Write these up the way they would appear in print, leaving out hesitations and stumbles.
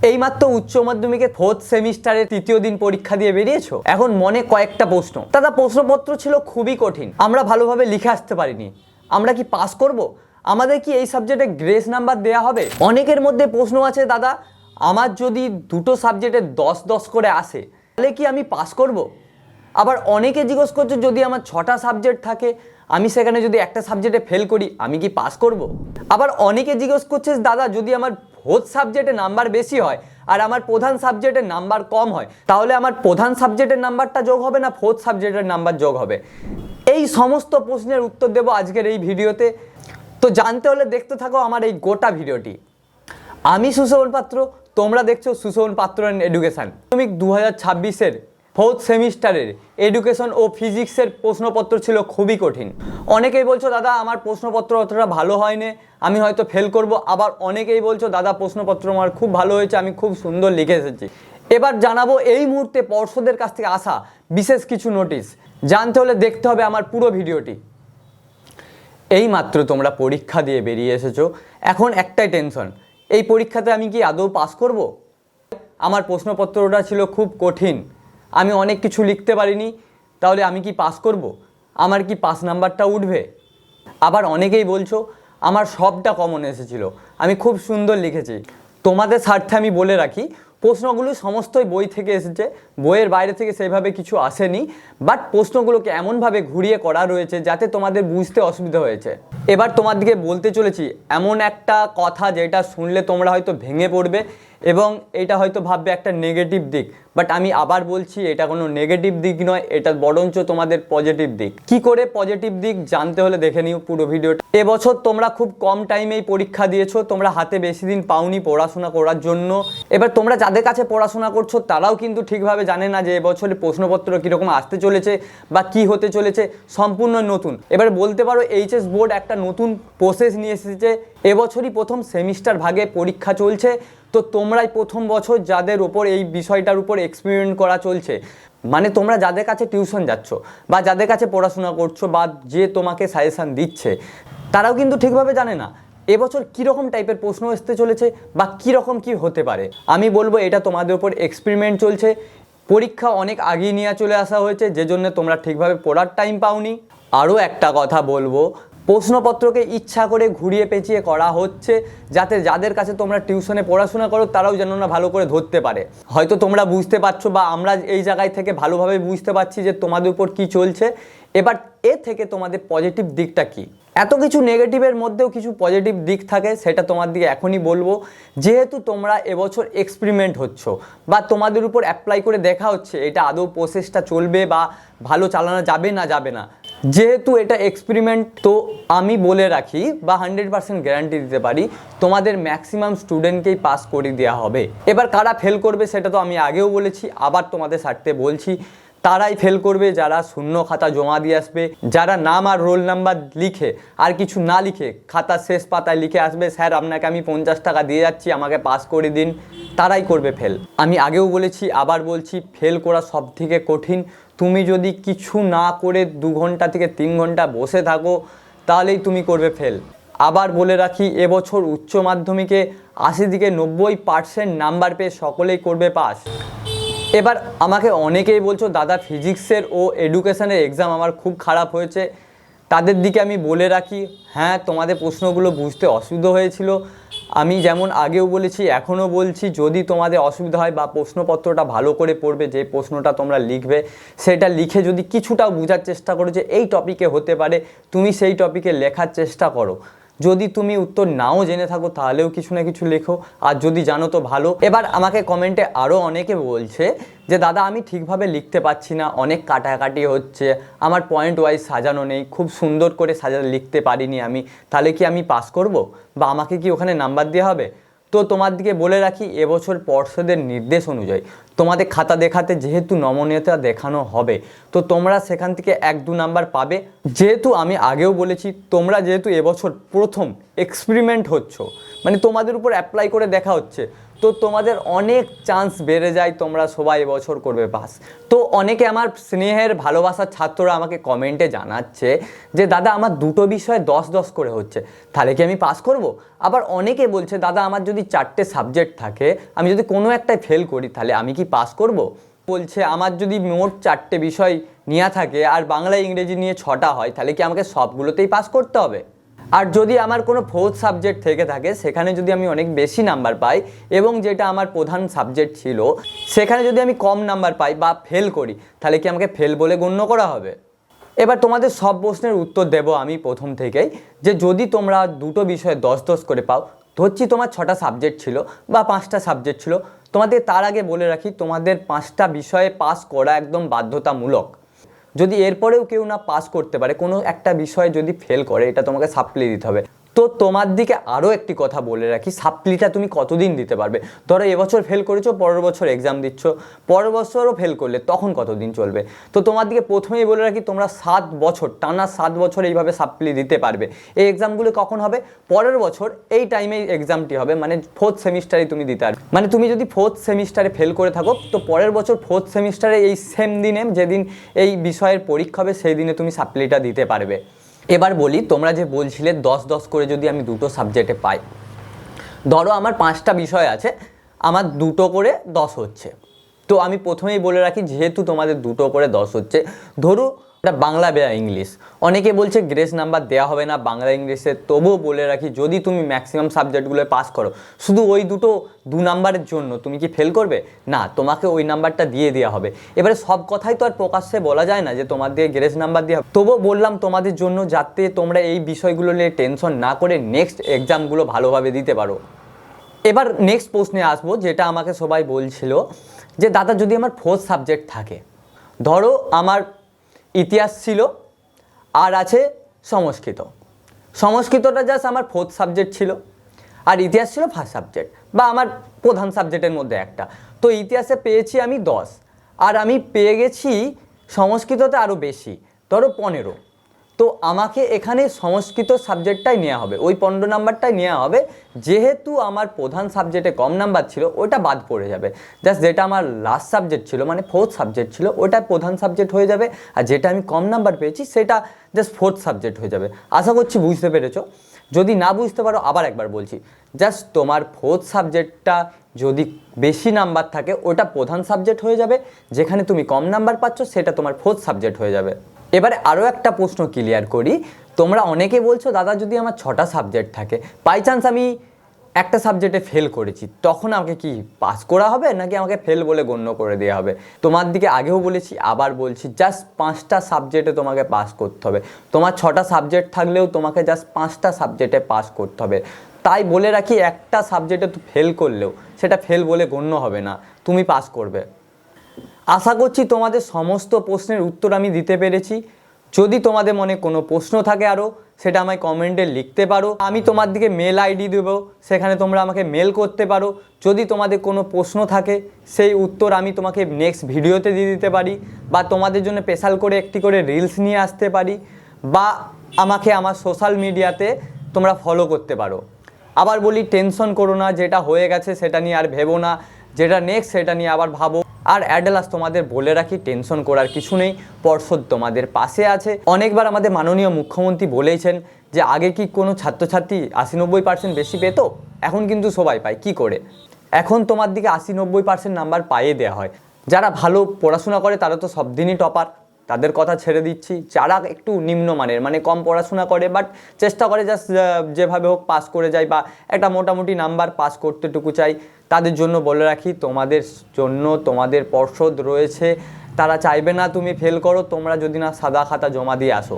এইমাত্র উচ্চ মাধ্যমিকের 4th সেমিস্টারের তৃতীয় দিন পরীক্ষা দিয়ে বেরিয়েছো। এখন মনে কয়েকটা প্রশ্ন, দাদা প্রশ্নপত্র ছিল খুবই কঠিন, আমরা ভালোভাবে লিখে আসতে পারিনি, আমরা কি পাস করব? আমাদের কি এই সাবজেক্টে গ্রেস নাম্বার দেওয়া হবে? অনেকের মধ্যে প্রশ্ন আছে, দাদা আমার যদি দুটো সাবজেক্টে 10-10 করে আসে তাহলে কি আমি পাস করব? আবার অনেকে জিজ্ঞেস করছে, যদি আমার 6টা সাবজেক্ট থাকে, আমি সেখানে যদি একটা সাবজেক্টে ফেল করি আমি কি পাস করব? আবার অনেকে জিজ্ঞেস করছে, দাদা যদি আমার ফোর্থ সাবজেক্টে নাম্বার বেশি হয় আর আমার প্রধান সাবজেক্টের নাম্বার কম হয়, তাহলে আমার প্রধান সাবজেক্টের নাম্বারটা যোগ হবে না ফোর্থ সাবজেক্টের নাম্বার যোগ হবে? এই সমস্ত প্রশ্নের উত্তর দেব আজকের এই ভিডিওতে। তো জানতে হলে দেখতে থাকো আমার এই গোটা ভিডিওটি। আমি সুশোভন পাত্র, তোমরা দেখছো সুশোভন পাত্র অ্যান্ড এডুকেশন। মাধ্যমিক 2026-এর 4th সেমিস্টারের এডুকেশন ও ফিজিক্সের প্রশ্নপত্র ছিল খুবই কঠিন। অনেকেই বলছো, দাদা আমার প্রশ্নপত্র অতটা ভালো হয়নি, আমি হয়তো ফেল করব। আবার অনেকেই বলছো, দাদা প্রশ্নপত্র আমার খুব ভালো হয়েছে, আমি খুব সুন্দর লিখে এসেছি। এবার জানাবো এই মুহূর্তে পর্ষদের কাছ থেকে আসা বিশেষ কিছু নোটিশ। জানতে হলে দেখতে হবে আমার পুরো ভিডিওটি। এই মাত্র তোমরা পরীক্ষা দিয়ে বেরিয়ে এসেছো, এখন একটাই টেনশন, এই পরীক্ষাতে আমি কি আদৌ পাস করব? আমার প্রশ্নপত্রটা ছিল খুব কঠিন, আমি অনেক কিছু লিখতে পারিনি, তাহলে আমি কি পাস করব? আমার কি পাস নাম্বারটা উঠবে? আবার অনেকেই বলছো, আমার সবটা কমন এসেছিল, আমি খুব সুন্দর লিখেছি। তোমাদের স্বার্থে আমি বলে রাখি, প্রশ্নগুলো সমস্তই বই থেকে এসেছে, বইয়ের বাইরে থেকে সেভাবে কিছু আসেনি, বাট প্রশ্নগুলোকে এমনভাবে ঘুরিয়ে করা রয়েছে যাতে তোমাদের বুঝতে অসুবিধা হয়েছে। এবার তোমার দিকে বলতে চলেছি এমন একটা কথা যেটা শুনলে তোমরা হয়তো ভেঙে পড়বে এবং এটা হয়তো ভাববে একটা নেগেটিভ দিক, বাট আমি আবার বলছি এটা কোনো নেগেটিভ দিক নয়, এটা বরঞ্চ তোমাদের পজিটিভ দিক। কি করে পজিটিভ দিক জানতে হলে দেখে নিও পুরো ভিডিওটা। এবছর তোমরা খুব কম টাইমেই পরীক্ষা দিয়েছো, তোমরা হাতে বেশি দিন পাওনি পড়াশোনা করার জন্য। এবার তোমরা যাদের কাছে পড়াশোনা করছো তারাও কিন্তু ঠিকভাবে জানে না যে এবছরের প্রশ্নপত্র কীরকম আসতে চলেছে বা কি হতে চলেছে, সম্পূর্ণ নতুন। এবার বলতে পারো এইচএস বোর্ড একটা নতুন প্রসেস নিয়ে এসেছে, এবছরই প্রথম সেমিস্টার ভাগে পরীক্ষা চলছে। তো তোমরাই প্রথম বছর যাদের ওপর এই বিষয়টার উপর এক্সপেরিমেন্ট করা চলছে, মানে তোমরা যাদের কাছে টিউশন যাচ্ছ বা যাদের কাছে পড়াশোনা করছো বা যে তোমাকে সাজেশান দিচ্ছে, তারাও কিন্তু ঠিকভাবে জানে না এবছর কীরকম টাইপের প্রশ্ন আসতে চলেছে বা কীরকম কি হতে পারে। আমি বলবো এটা তোমাদের ওপর এক্সপেরিমেন্ট চলছে, পরীক্ষা অনেক আগিয়ে নিয়ে চলে আসা হয়েছে, যে জন্য তোমরা ঠিকভাবে পড়ার টাইম পাওনি। আরও একটা কথা বলবো, প্রশ্নপত্রকে ইচ্ছা করে ঘুরিয়ে পেঁচিয়ে করা হচ্ছে যাতে যাদের কাছে তোমরা টিউশনে পড়াশোনা করো তারাও যেন না ভালো করে ধরতে পারে। হয়তো তোমরা বুঝতে পারছো বা আমরা এই জায়গায় থেকে ভালোভাবে বুঝতে পারছি যে তোমাদের উপর কি চলছে। এবার এ থেকে তোমাদের পজিটিভ দিকটা কি? এত কিছু নেগেটিভের মধ্যেও কিছু পজিটিভ দিক থাকে, সেটা তোমার দিকে এখনই বলবো। যেহেতু তোমরা এবছর এক্সপেরিমেন্ট হচ্ছ বা তোমাদের উপর অ্যাপ্লাই করে দেখা হচ্ছে এটা আদৌ প্রসেসটা চলবে বা ভালো চালানো যাবে না, যেহেতু এটা এক্সপেরিমেন্ট, তো আমি বলে রাখি বা 100% গ্যারান্টি দিতে পারি তোমাদের ম্যাক্সিমাম স্টুডেন্টকেই পাস করে দেওয়া হবে। এবার কারা ফেল করবে সেটা তো আমি আগেও বলেছি, আবার তোমাদের স্বার্থে বলছি, তারাই ফেল করবে যারা শূন্য খাতা জমা দিয়ে আসবে, যারা নাম আর রোল নাম্বার লিখে আর কিছু না লিখে খাতার শেষ পাতায় লিখে আসবে, স্যার আপনাকে আমি 50 টাকা দিয়ে যাচ্ছি আমাকে পাস করে দিন, তারাই করবে ফেল। আমি আগেও বলেছি আবার বলছি, ফেল করা সব থেকে কঠিন। তুমি যদি কিছু না করে 2 ঘন্টা থেকে 3 ঘন্টা বসে থাকো তাহলেই তুমি করবে ফেল। আবার বলে রাখি, এবছর উচ্চ মাধ্যমিকে 80 থেকে 90% নাম্বার পেয়ে সকলেই করবে পাস। এবার আমাকে অনেকেই বলছো, দাদা ফিজিক্সের ও এডুকেশনের এক্সাম আমার খুব খারাপ হয়েছে। তাদের দিকে আমি বলে রাখি, হ্যাঁ তোমাদের প্রশ্নগুলো বুঝতে অসুবিধা হয়েছিল, আমি যেমন আগেও বলেছি এখনও বলছি, যদি তোমাদের অসুবিধা হয় বা প্রশ্নপত্রটা ভালো করে পড়বে, যে প্রশ্নটা তোমরা লিখবে সেটা লিখে যদি কিছুটাও বোঝার চেষ্টা করো যে এই টপিকে হতে পারে, তুমি সেই টপিকে লেখার চেষ্টা করো। যদি তুমি উত্তর নাও জেনে থাকো তাহলেও কিছু না কিছু লেখো, আর যদি জানো তো ভালো। এবার আমাকে কমেন্টে আরও অনেকে বলছে যে দাদা আমি ঠিকভাবে লিখতে পারছি না, অনেক কাটাকাটি হচ্ছে, আমার পয়েন্ট ওয়াইজ সাজানো নেই, খুব সুন্দর করে সাজানো লিখতে পারিনি আমি, তাহলে কি আমি পাস করব বা আমাকে কি ওখানে নাম্বার দেওয়া হবে? তো তোমার দিকে বলে রাখি, এবছর পর্ষদের নির্দেশ অনুযায়ী তোমাদের খাতা দেখাতে যেহেতু নমনীয়তা দেখানো হবে, তো তোমরা সেখান থেকে 1-2 নাম্বার পাবে। যেহেতু আমি আগেও বলেছি, তোমরা যেহেতু এবছর প্রথম এক্সপেরিমেন্ট হচ্ছ, মানে তোমাদের উপর অ্যাপ্লাই করে দেখা হচ্ছে, তো তোমাদের অনেক চান্স বেড়ে যায় তোমরা সবাই এবছর করবে পাস। তো অনেকে আমার স্নেহের ভালোবাসার ছাত্ররা আমাকে কমেন্টে জানাচ্ছে যে দাদা আমার দুটো বিষয়ে 10-10 করে হচ্ছে, তাহলে কি আমি পাস করব? আবার অনেকে বলছে দাদা আমার যদি 4টে সাবজেক্ট থাকে, আমি যদি কোনো একটাই ফেল করি তাহলে আমি কি পাস করব? বলছে আমার যদি মোট 4টে বিষয় নেওয়া থাকে আর বাংলা ইংরেজি নিয়ে 6টা হয়, তাহলে কি আমাকে সবগুলোতেই পাস করতে হবে? আর যদি আমার কোনো ফোর্থ সাবজেক্ট থেকে থাকে, সেখানে যদি আমি অনেক বেশি নাম্বার পাই এবং যেটা আমার প্রধান সাবজেক্ট ছিল সেখানে যদি আমি কম নাম্বার পাই বা ফেল করি, তাহলে কি আমাকে ফেল বলে গণ্য করা হবে? এবার তোমাদের সব প্রশ্নের উত্তর দেব আমি প্রথম থেকেই, যে যদি তোমরা দুটো বিষয়ে 10-10 করে পাও, ধরছি তোমার 6টা সাবজেক্ট ছিল বা 5টা সাবজেক্ট ছিল, তোমাদের তার আগে বলে রাখি তোমাদের 5টা বিষয়ে পাস করা একদম বাধ্যতামূলক। যদি এরপরেও কেউ না পাস করতে পারে, কোনো একটা বিষয়ে যদি ফেল করে, এটা তোমাকে সাপ্লি দিতে হবে। তো তোমার দিকে আরও একটি কথা বলে রাখি, সাপ্লিটা তুমি কতদিন দিতে পারবে? ধরো এবছর ফেল করেছো, পরের বছর এক্সাম দিচ্ছ, পরের বছরও ফেল করলে, তখন কতদিন চলবে? তো তোমার দিকে প্রথমেই বলে রাখি তোমরা 7 বছর, টানা 7 বছর এইভাবে সাপ্লি দিতে পারবে। এই এক্সামগুলো কখন হবে? পরের বছর এই টাইমেই এক্সামটি হবে, মানে 4th সেমিস্টারে তুমি দিতে পারবে। মানে তুমি যদি 4th সেমিস্টারে ফেল করে থাকো, তো পরের বছর 4th সেমিস্টারে এই সেম দিনে, যেদিন এই বিষয়ের পরীক্ষা হবে, সেই দিনে তুমি সাপ্লিটা দিতে পারবে। এবার বলি, তোমরা যে বলছিলে 10-10 করে যদি আমি দুটো সাবজেক্টে পাই, ধরো আমার 5টা বিষয় আছে, আমার দুটো করে 10 হচ্ছে। তো আমি প্রথমেই বলে রাখি, যেহেতু তোমাদের দুটো করে 10 হচ্ছে, ধরো এটা বাংলা বা ইংলিশ, অনেকে বলছে গ্রেস নাম্বার দেওয়া হবে না বাংলা ইংলিশে, তবুও বলে রাখি যদি তুমি ম্যাক্সিমাম সাবজেক্টগুলো পাস করো, শুধু ওই দুটো 2 নাম্বারের জন্য তুমি কি ফেল করবে? না, তোমাকে ওই নাম্বারটা দিয়ে দেওয়া হবে। এবারে সব কথাই তো আর প্রকাশ্যে বলা যায় না যে তোমার দিয়ে গ্রেস নাম্বার দেওয়া হবে, তবুও বললাম তোমাদের জন্য, যাতে তোমরা এই বিষয়গুলো নিয়ে টেনশন না করে নেক্সট এক্সামগুলো ভালোভাবে দিতে পারো। এবার নেক্সট প্রশ্নে আসবো, যেটা আমাকে সবাই বলছিল যে দাদা যদি আমার 4th সাবজেক্ট থাকে, ধরো আমার ইতিহাস ছিল আর আছে সংস্কৃত, সংস্কৃতটা জাস্ট আমার 4th সাবজেক্ট ছিল আর ইতিহাস ছিল 1st সাবজেক্ট বা আমার প্রধান সাবজেক্টের মধ্যে একটা। তো ইতিহাসে পেয়েছি আমি 10 আর আমি পেয়ে গেছি সংস্কৃততে আরও বেশি, ধরো 15। তো আমাকে এখানে সংস্কৃত সাবজেক্টটাই নেওয়া হবে, ওই 15 নাম্বারটাই নেওয়া হবে। যেহেতু আমার প্রধান সাবজেক্টে কম নাম্বার ছিল, ওইটা বাদ পড়ে যাবে। জাস্ট যেটা আমার লাস্ট সাবজেক্ট ছিল, মানে 4th সাবজেক্ট ছিল, ওটা প্রধান সাবজেক্ট হয়ে যাবে, আর যেটা আমি কম নাম্বার পেয়েছি সেটা জাস্ট 4th সাবজেক্ট হয়ে যাবে। আশা করছি বুঝতে পেরেছো। যদি না বুঝতে পারো আবার একবার বলছি, জাস্ট তোমার 4th সাবজেক্টটা যদি বেশি নাম্বার থাকে, ওটা প্রধান সাবজেক্ট হয়ে যাবে, যেখানে তুমি কম নাম্বার পাচ্ছ সেটা তোমার 4th সাবজেক্ট হয়ে যাবে। এবারে আরও একটা প্রশ্ন ক্লিয়ার করি, তোমরা অনেকে বলছো দাদা যদি আমার 6টা সাবজেক্ট থাকে, বাই চান্স আমি একটা সাবজেক্টে ফেল করেছি, তখন আমাকে কি পাস করা হবে নাকি আমাকে ফেল বলে গণ্য করে দেওয়া হবে? তোমার দিকে আগেও বলেছি, আবার বলছি, জাস্ট 5টা সাবজেক্টে তোমাকে পাস করতে হবে। তোমার 6টা সাবজেক্ট থাকলেও তোমাকে জাস্ট 5টা সাবজেক্টে পাস করতে হবে। তাই বলে রাখি, একটা সাবজেক্টে তো ফেল করলেও সেটা ফেল বলে গণ্য হবে না, তুমি পাস করবে। আশা করছি তোমাদের সমস্ত প্রশ্নের উত্তর আমি দিতে পেরেছি। যদি তোমাদের মনে কোনো প্রশ্ন থাকে আরও, সেটা আমায় কমেন্টে লিখতে পারো, আমি তোমার দিকে মেল আইডি দেবো, সেখানে তোমরা আমাকে মেল করতে পারো। যদি তোমাদের কোনো প্রশ্ন থাকে সেই উত্তর আমি তোমাকে নেক্সট ভিডিওতে দিয়ে দিতে পারি, বা তোমাদের জন্য স্পেশাল করে একটি করে রিলস নিয়ে আসতে পারি, বা আমাকে আমার সোশ্যাল মিডিয়াতে তোমরা ফলো করতে পারো। আবার বলি, টেনশন করো না, যেটা হয়ে গেছে সেটা নিয়ে আর ভেবো না, যেটা নেক্সট সেটা নিয়ে আবার ভাবো। আর অ্যাডেলাস তোমাদের বলে রাখি, টেনশন করার কিছু নেই, পর্ষদ তোমাদের পাশে আছে। অনেকবার আমাদের মাননীয় মুখ্যমন্ত্রী বলেছেন যে আগে কি কোনো ছাত্রছাত্রী 80-90% বেশি পেত, এখন কিন্তু সবাই পায়। কি করে? এখন তোমার দিকে 80-90% নাম্বার পাইয়ে দেওয়া হয়। যারা ভালো পড়াশোনা করে তারা তো সব দিনই টপার, তাদের কথা ছেড়ে দিচ্ছি। যারা একটু নিম্নমানের, মানে কম পড়াশোনা করে বাট চেষ্টা করে জাস্ট যেভাবে হোক পাস করে যায়, বা একটা মোটামুটি নাম্বার পাস করতেটুকু চাই, তাদের জন্য বলে রাখি, তোমাদের জন্য তোমাদের পর্ষদ রয়েছে। তারা চাইবে না তুমি ফেল করো, তোমরা যদি না সাদা খাতা জমা দিয়ে আসো।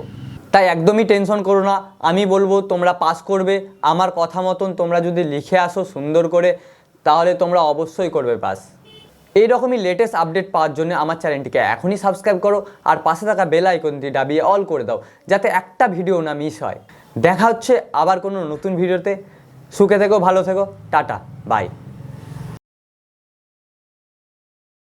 তাই একদমই টেনশন করো না, আমি বলবো তোমরা পাস করবে। আমার কথা মতন তোমরা যদি লিখে আসো সুন্দর করে, তাহলে তোমরা অবশ্যই করবে পাস। এইরকমই লেটেস্ট আপডেট পাওয়ার জন্য আমার চ্যানেলটিকে এখনই সাবস্ক্রাইব করো, আর পাশে থাকা বেল আইকনটি দাবিয়ে অল করে দাও, যাতে একটা ভিডিও না মিস হয়। দেখা হচ্ছে আবার কোনো নতুন ভিডিওতে। সুখে থেকো, ভালো থেকো, টাটা, বাই।